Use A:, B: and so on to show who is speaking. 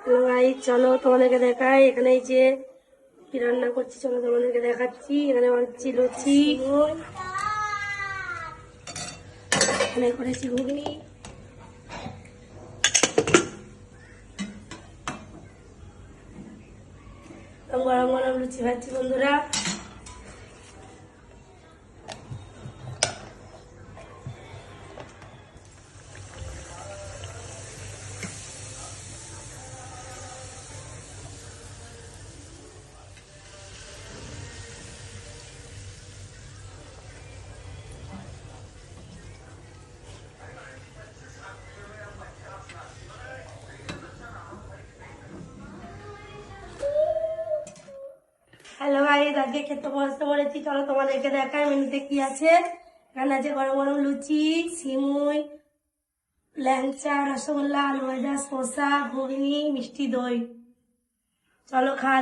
A: Hello ভাই, চলো তোমাদেরকে দেখাই। এখানে এই যে কি রান্না করছি, চলো তোমাদেরকে দেখাচ্ছি। এখানে বানাচ্ছি লুচি, এখানে করেছি ঘুগনি, গরম গরম লুচি ভাজছি বন্ধুরা। হ্যালো ভাই, আজকে খেতে বসতে বলেছি, চলো তোমাদেরকে দেখাই মেনুতে কি আছে। এখানে আছে গরম গরম লুচি, সিমুই, ল্যাংচা, রসগোল্লা, আলু ভাজা, শসা, ঘুগনি, মিষ্টি দই। চলো খাওয়া